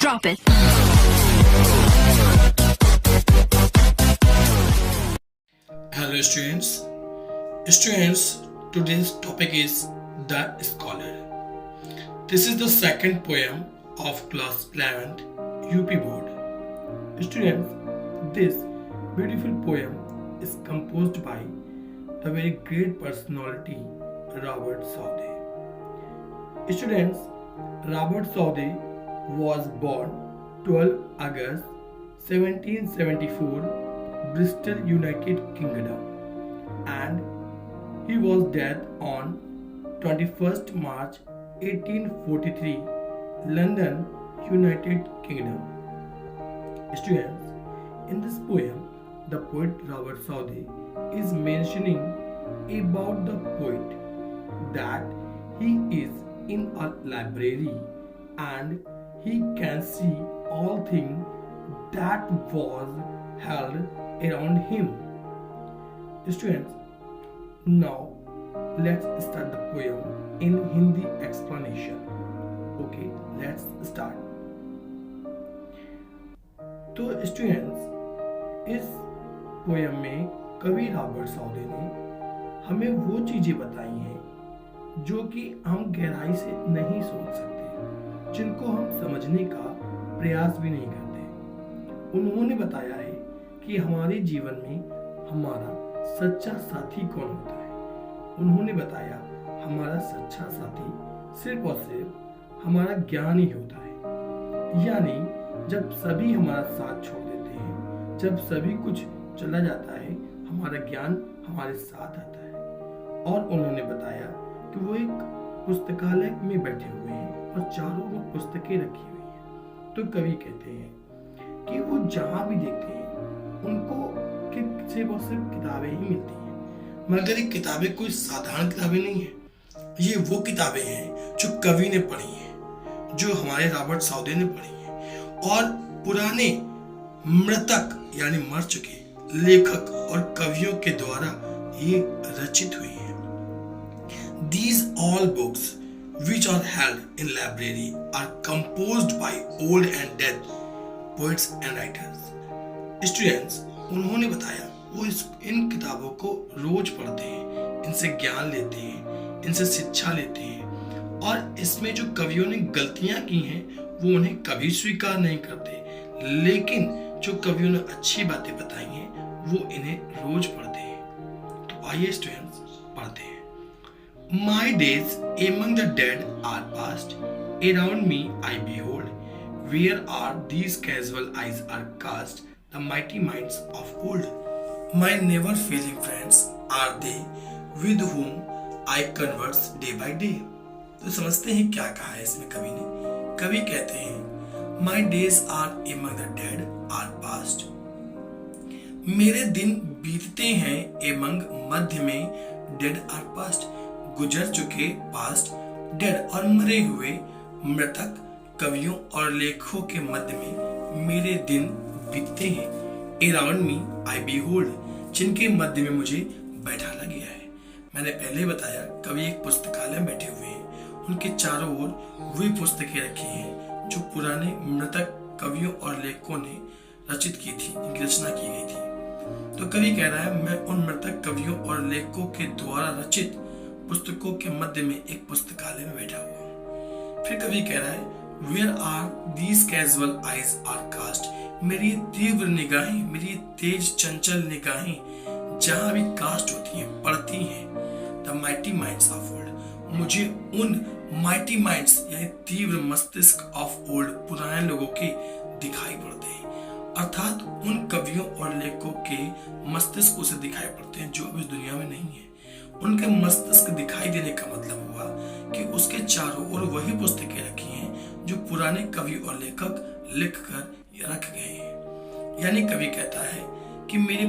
Drop it. Hello students. Students, today's topic is The Scholar. This is the second poem of class 11th UP board. Students, this beautiful poem is composed by the very great personality Robert Southey. Students, Robert Southey was born 12 August 1774, Bristol, United Kingdom, and he was dead on 21st March 1843, London, United Kingdom. Students, in this poem, the poet Robert Southey is mentioning about the poet that he is in a library and he can see all things that was held around him. Students, now let's start the poem in Hindi explanation. Okay, let's start. तो students, इस poem में कवि Robert सौदे ने हमें वो चीजें बताई हैं जो कि हम गहराई से नहीं सोच सकते, जिनको हम समझने का प्रयास भी नहीं करते। उन्होंने बताया है कि हमारे जीवन में हमारा सच्चा साथी कौन होता है। उन्होंने बताया हमारा सच्चा साथी सिर्फ और सिर्फ हमारा ज्ञान ही होता है। यानी जब सभी हमारा साथ छोड़ देते हैं, जब सभी कुछ चला जाता है, हमारा ज्ञान हमारे साथ आता है। और उन्होंने बताया कि वो एक पुस्तकालय में बैठे हुए हैं और चारों ओर पुस्तकें रखी हुई हैं। तो कवि कहते हैं कि वो जहां भी देखते हैं उनको सिर्फ और सिर्फ किताबें ही मिलती हैं, मगर ये किताबें कोई साधारण किताबें नहीं है। ये वो किताबें हैं जो कवि ने पढ़ी हैं, जो हमारे रॉबर्ट साउदे ने पढ़ी हैं, और पुराने मृतक यानी मर चुके लेखक और कवियों के द्वारा ये रचित हुई हैं। These all books which are held in library are composed by old and dead poets and writers. Students, उन्होंने बताया वो इन किताबों को रोज पढ़ते हैं, इनसे ज्ञान लेते हैं, इनसे शिक्षा लेते हैं, और इसमें जो कवियों ने गलतियां की हैं वो उन्हें कभी स्वीकार नहीं करते, लेकिन जो कवियों ने अच्छी बातें बताई हैं वो इन्हें रोज पढ़ते हैं। तो आइए स्टूडेंट्स पढ़ते हैं। My days among the dead are past. Around me I behold. Where are these casual eyes are cast? The mighty minds of old. My never failing friends are they, with whom I converse day by day. तो समझते हैं क्या कहा है इसमें कवि ने। कवि कहते हैं My days are among the dead are past. मेरे दिन बीतते हैं among मध्य में dead are past. गुजर चुके पास्ट, डेड और मरे हुए मृतक कवियों और लेखकों के मध्य में मेरे दिन बीतते हैं। अराउंड मी आई बीहोल्ड, जिनके मध्य में मुझे बैठाला गया है। मैंने पहले बताया कवि एक पुस्तकालय में बैठे हुए हैं, उनके चारों ओर वही पुस्तकें रखी हैं जो पुराने मृतक कवियों और लेखकों ने रचित की थी, इनकी रचना की गई थी। तो कवि कह रहा है मैं उन मृतक कवियों और लेखकों के द्वारा रचित पुस्तकों के मध्य में एक पुस्तकालय में बैठा हुआ हूं। फिर कवि कह रहा है Where are these casual eyes are cast? मेरी तीव्र निगाहें, मेरी तेज चंचल निगाहें जहां भी कास्ट होती हैं, पड़ती हैं। The mighty minds of old, मुझे उन mighty minds यानी तीव्र मस्तिष्क of old पुराने लोगों के दिखाई पड़ते हैं, अर्थात उन कवियों और लेखकों के मस्तिष्क उसे दिखाई पड़ते हैं जो अब इस दुनिया में नहीं है। उनके मस्तिष्क दिखाई देने का मतलब हुआ कि उसके चारों ओर वही पुस्तकें रखी हैं जो पुराने कवि और लेखक लिख कर रख गए हैं। यानी कवि कहता है कि मेरे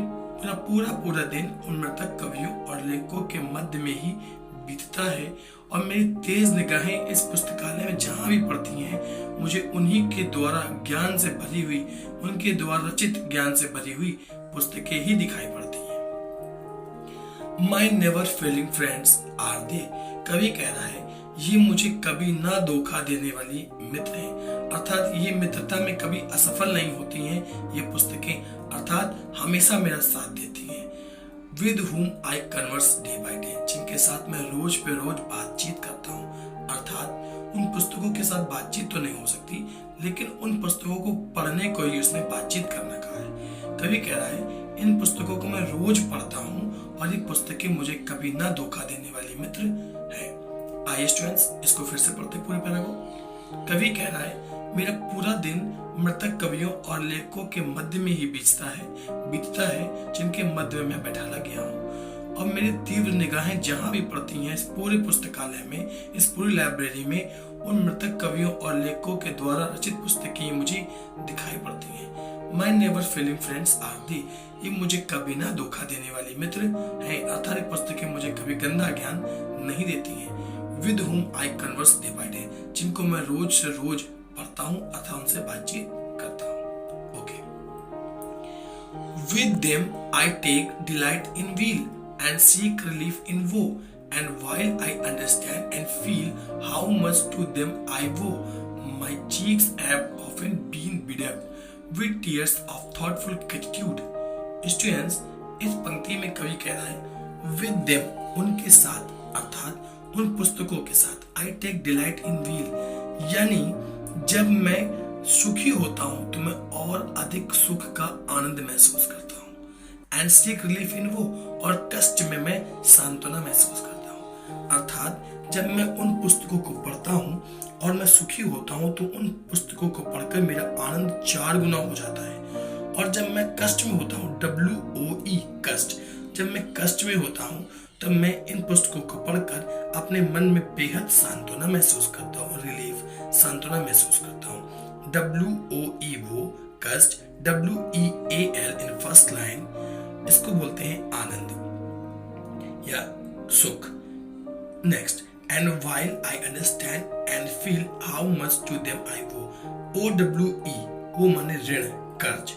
पूरा दिन उन मृतक कवियों और लेखकों के मध्य में ही बीतता है, और मेरी तेज निगाहें इस पुस्तकालय में जहां भी पड़ती हैं मुझे उन्हीं के द्वारा ज्ञान से भरी हुई, उनके द्वारा रचित ज्ञान से भरी हुई पुस्तकें ही दिखाई पड़ती हैं। My never failing friends are they, कवि कह रहा है ये मुझे कभी ना धोखा देने वाली मित्र हैं, अर्थात ये मित्रता में कभी असफल नहीं होती हैं। ये पुस्तकें अर्थात हमेशा मेरा साथ देती हैं। With whom I converse day by day, जिनके साथ मैं रोज पे रोज बातचीत करता हूँ। अर्थात उन पुस्तकों के साथ बातचीत तो नहीं हो सकती, लेकिन उन पुस्तकों को पढ़ने को ही उसने बातचीत करना कहा है। कवि कह रहा है इन पुस्तकों को मैं रोज पढ़ता हूँ और ये पुस्तकें मुझे कभी ना धोखा देने वाली मित्र है। आइए स्टूडेंट्स, इसको फिर से पढ़ते पूरे पैरा को। कवि कह रहा है मेरा पूरा दिन मृतक कवियों और लेखकों के मध्य में ही बीतता है जिनके मध्य में मैं बैठा गया हूँ, और मेरी तीव्र निगाहें जहां भी पड़ती हैं इस पूरे पुस्तकालय में, इस पूरी लाइब्रेरी में उन मृतक कवियों और लेखकों के द्वारा रचित पुस्तकें मुझे दिखाई पड़ती हैं। My never failing friends are they, ये मुझे कभी ना धोखा देने वाली मित्र हैं। अर्थात पुस्तकें मुझे कभी गंदा ज्ञान नहीं देती हैं। With whom I converse day by day, जिनको मैं रोज से रोज पढ़ता हूँ अथवा उनसे बातचीत करता हूँ। Okay. With them I take delight in weal and seek relief in woe, and while I understand and feel how much to them I owe, my cheeks have often been bedewed with tears of thoughtful gratitude. Students, इस पंक्ति में कवि कह रहा है with them, उनके साथ, अर्थात उन पुस्तकों के साथ। I take delight in weal, यानी जब मैं सुखी होता हूं तो मैं और अधिक सुख का आनंद महसूस करता हूं। एंड सीक रिलीफ इन वो, और कष्ट में मैं सांत्वना महसूस करता हूं। अर्थात जब मैं उन पुस्तकों को पढ़ता हूं और मैं सुखी होता हूं तो उन पुस्तकों को पढ़कर मेरा आनंद 4 गुना हो जाता है। और जब मैं कष्ट में होता हूँ, WOE कष्ट, जब मैं कष्ट में होता हूँ तब मैं इन पुस्तकों को पढ़कर अपने मन में बेहद सांत्वना महसूस करता हूँ। रिलीफ, सांत्वना महसूस करता हूँ। WOE वो कष्ट, WEAL इन फर्स्ट लाइन, इसको बोलते हैं आनंद या सुख। Next, and while I understand and feel how much to them I owe, OWE वो माने ऋण, कर्ज।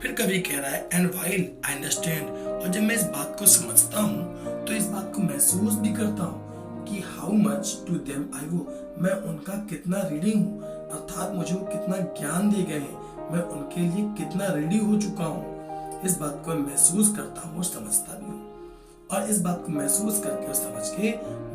फिर कवि कह रहा है एंड व्हाइल आई अंडरस्टैंड, और जब मैं इस बात को समझता हूँ तो इस बात को महसूस भी करता हूँ कि how much to them I owe, मैं उनका कितना ऋणी हूँ। अर्थात मुझे वो कितना ज्ञान दे गए हैं, मैं उनके लिए कितना रेडी हो चुका हूँ। इस बात को महसूस करता हूँ और समझता भी हूँ। और इस बात को महसूस करके और समझ के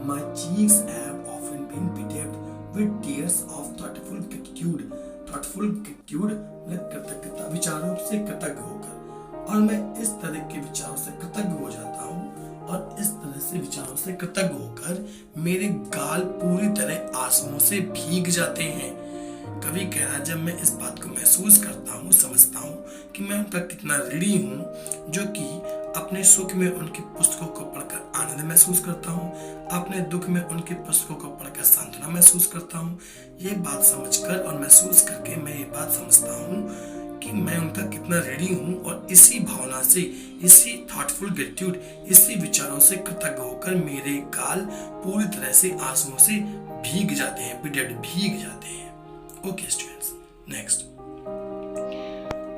my cheeks have often been bedewed with tears of thoughtful gratitude. Thoughtful gratitude मतलब कृतज्ञता, विचारों से कृतज्ञ होकर, और मैं इस तरह के विचारों से कृतज्ञ हो जाता हूँ, और इस तरह से विचारों से कृतज्ञ होकर मेरे गाल पूरी तरह आंसुओं से भीग जाते हैं। कवि कह रहा है जब मैं इस बात को महसूस करता हूँ, समझता हूँ कि मैं उनका कितना ऋणी हूँ, जो कि अपने सुख में उनकी पुस्तकों को पढ़कर आनंद महसूस करता हूँ, अपने दुख में उनकी पुस्तकों को पढ़कर सांत्वना महसूस करता हूँ। ये बात समझकर और महसूस करके मैं ये बात समझता हूँ कि मैं उनका कितना रेडी हूँ, और इसी भावना से, इसी थॉटफुल ग्रेटिट्यूड, इसी विचारों से कृतज्ञ होकर मेरे गाल पूरी तरह से आंसुओं से भीग जाते हैं, भीग जाते हैं। Okay students, next,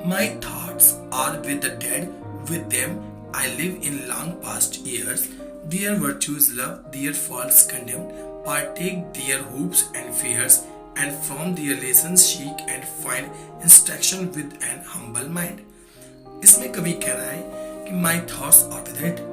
my thoughts are with the dead, with them I live in long past years, their virtues love, their faults condemn, partake their hopes and fears, and from their lessons seek and find instruction with an humble mind. इसमें कवि कह रहा है कि my thoughts are with it,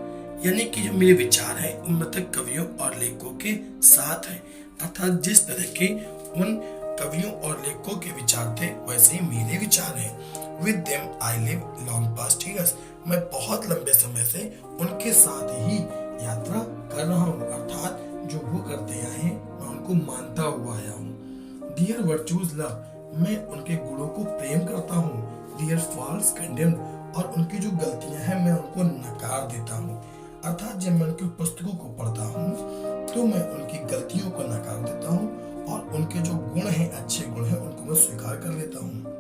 यानी कि जो मेरे विचार हैं उन मृतक कवियों और लेखकों के साथ हैं। अर्थात जिस तरह के उन कवियों और लेखकों के विचार थे वैसे ही मेरे विचार हैं। With them I live long past years, मैं बहुत लंबे समय से उनके साथ ही यात्रा कर रहा हूँ। अर्थात जो वो करते आए हैं मैं उनको मानता हुआ आया हूँ। Their virtues love, मैं उनके गुणों को प्रेम करता हूँ। Their faults condemned, और उनकी जो गलतियां हैं मैं उनको नकार देता हूँ। अर्थात जब मैं उनकी पुस्तकों को पढ़ता हूँ तो मैं उनकी गलतियों को नकार देता हूँ, और उनके जो गुण हैं, अच्छे गुण हैं, उनको मैं स्वीकार कर लेता हूँ।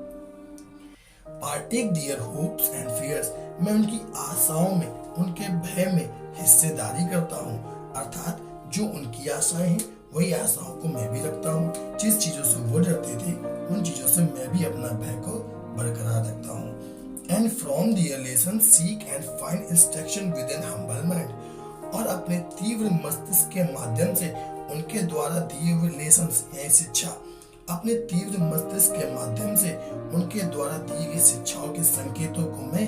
Partake their hopes and fears, मैं उनकी आशाओं में, उनके भय में हिस्सेदारी करता हूँ। अर्थात जो उनकी आशाएं हैं वही आशाओं को मैं भी रखता हूँ। जिस चीजों से वो डरते थे उन चीजों से मैं भी अपना भय को बरकरार रखता हूँ। And from their lessons seek and find instruction with an humble mind, और अपने तीव्र मस्तिष्क के माध्यम से उनके द्वारा दिए हुए लेसन्स यानी शिक्षा अपने तीव्र मस्तिष्क के माध्यम से उनके द्वारा दी गई शिक्षाओं के संकेतों को मैं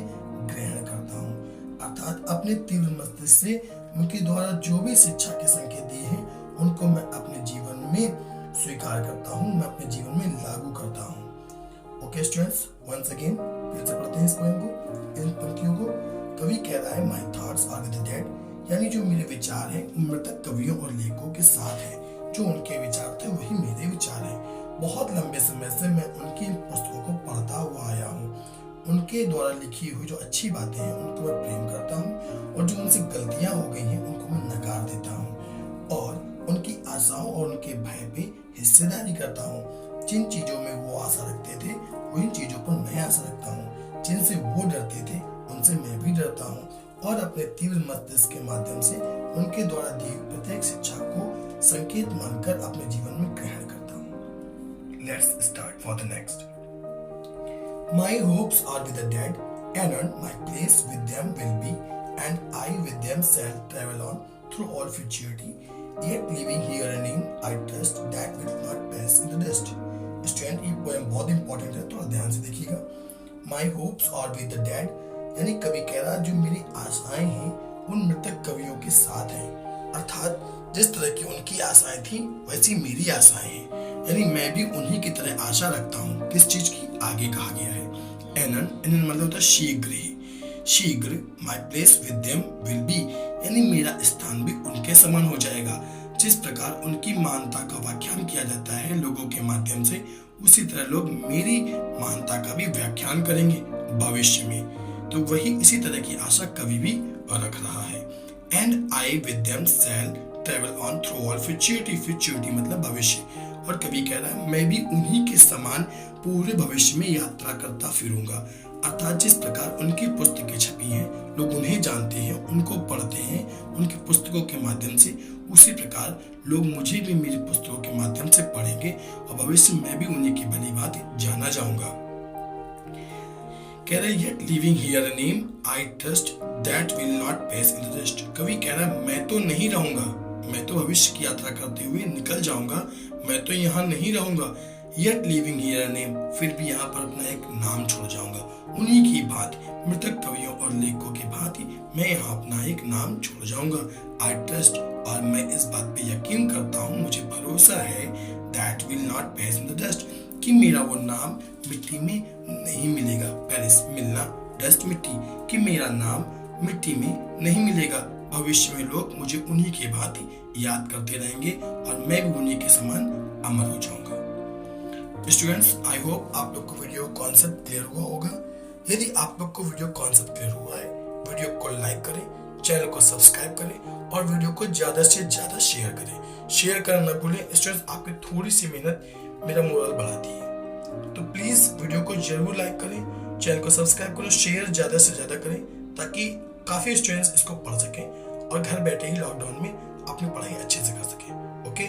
ग्रहण करता हूँ। अर्थात अपने तीव्र मस्तिष्क से उनके द्वारा जो भी शिक्षा के संकेत दिए हैं उनको मैं अपने जीवन में स्वीकार करता हूँ, मैं अपने जीवन में लागू करता हूँ। ओके स्टूडेंट्स, वंस अगेन फिर से पढ़ते हैं इस पोएम को, इन पंक्तियों को। कवि कह रहा है my thoughts are with the dead, यानी जो मेरे विचार हैं मृतक कवियों और लेखकों के साथ हैं। जो उनके विचार थे वही मेरे विचार हैं। बहुत लंबे समय से मैं उनकी पुस्तकों को पढ़ता हुआ आया हूँ। उनके द्वारा लिखी हुई जो अच्छी बातें हैं उनको मैं प्रेम करता हूँ, और जो उनसे गलतियां हो गई हैं उनको मैं नकार देता हूँ, और उनकी आशाओं और उनके भय पे हिस्सेदारी करता हूँ। जिन चीजों में वो आशा रखते थे वही चीजों पर मैं आशा रखता हूँ। जिनसे वो डरते थे उनसे मैं भी डरता हूँ, और अपने तीव्र मस्तिष्क के माध्यम से उनके द्वारा दी प्रत्येक शिक्षा को संकेत मानकर अपने जीवन में ग्रहण करता हूँ। Let's start for the next. My hopes are with the dead, and my place with them will be, and I with them shall travel on through all futurity. Yet living here a name I trust that will not pass in the dust. Student ये poem बहुत important है, थोड़ा ध्यान से देखिएगा। My hopes are with the dead, यानी कवि कह रहा जो मेरी आशाएं हैं उन मृतक कवियों के साथ हैं। अर्थात जिस तरह की उनकी आशाएं थी वैसी मेरी आशाएं हैं, यानी मैं भी उन्हीं की तरह आशा रखता हूँ। किस चीज की? आगे कहा गया है एनन मतलब होता है शीघ्र ही, शीघ्र my place with them will be, यानी मेरा स्थान भी उनके समान हो जाएगा। जिस प्रकार उनकी महानता का व्याख्यान किया जाता है लोगों के माध्यम से, उसी तरह लोग मेरी महानता का भी व्याख्यान करेंगे भविष्य में। तो वही इसी तरह की आशा कवि भी रख रहा है। And I with them shall travel on through all futurity, futurity मतलब भविष्य, और कवि कह रहा है मैं भी उन्हीं के समान पूरे भविष्य में यात्रा करता फिरूंगा। अर्थात जिस प्रकार उनकी पुस्तकें छपी हैं, लोग उन्हें जानते हैं, उनको पढ़ते हैं उनकी पुस्तकों के माध्यम से, उसी प्रकार लोग मुझे भी मेरी पुस्तकों के माध्यम से पढ़ेंगे, और भविष्य में भी उन्हीं की भली बात जाना जाऊंगा। कह रहे yet living here a name I trust that will not pass in the dust. कवि कह रहा मैं तो नहीं रहूंगा, मैं तो भविष्य की यात्रा करते हुए निकल जाऊंगा, मैं तो यहाँ नहीं रहूंगा। yet living here a name, फिर भी यहाँ पर अपना एक नाम छोड़ जाऊंगा। उन्हीं की भांति मृतक कवियों और लेखकों की भांति मैं यहाँ अपना एक नाम छोड़ जाऊंगा। I trust, और मैं इस बात पे यकीन करता हूँ, मुझे भरोसा है that will not pass in the dust, कि मेरा वो नाम मिट्टी में नहीं मिलेगा। पेरिस मिलना, डस्ट मिट्टी, कि मेरा नाम मिट्टी में नहीं मिलेगा। भविष्य में लोग मुझे उन्हीं के भांति याद करते रहेंगे, और मैं भी उन्हीं के समान अमर हो जाऊंगा। स्टूडेंट्स, आई होप आप लोग को वीडियो कॉन्सेप्ट क्लियर हुआ होगा। यदि आप लोग को वीडियो कॉन्सेप्ट क्लियर हुआ है, वीडियो को लाइक करें, चैनल को सब्सक्राइब करें, और वीडियो को ज्यादा से ज्यादा शेयर करें। शेयर करना न भूलें स्टूडेंट्स, आपकी थोड़ी सी मेहनत मेरा मोरल बढ़ाती है। तो प्लीज वीडियो को जरूर लाइक करें, चैनल को सब्सक्राइब करें, शेयर ज्यादा से ज्यादा करें, ताकि काफी स्टूडेंट्स इसको पढ़ सकें और घर बैठे ही लॉकडाउन में अपनी पढ़ाई अच्छे से कर सकें। ओके।